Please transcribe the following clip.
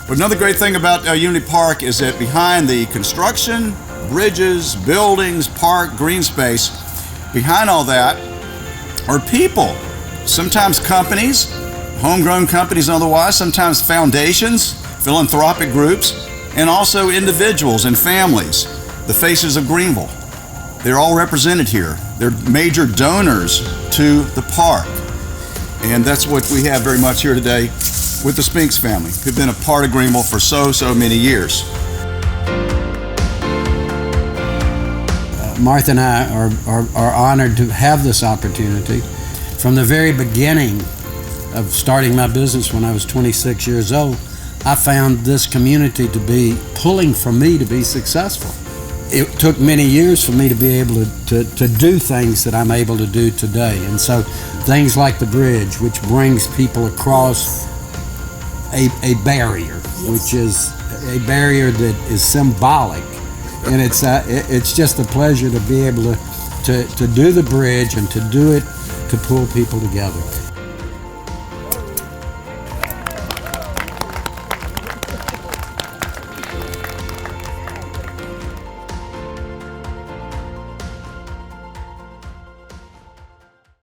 But another great thing about Unity Park is that behind the construction, bridges, buildings, park, green space, behind all that are people. Sometimes companies, homegrown companies and otherwise, sometimes foundations, philanthropic groups, and also individuals and families, the faces of Greenville. They're all represented here. They're major donors to the park. And that's what we have very much here today with the Spinks family, who've been a part of Greenville for so many years. Martha and I are honored to have this opportunity. From the very beginning of starting my business when I was 26 years old, I found this community to be pulling for me to be successful. It took many years for me to be able to do things that I'm able to do today. And so things like the bridge, which brings people across a barrier, which is a barrier that is symbolic. And it's just a pleasure to be able to do the bridge and to do it to pull people together.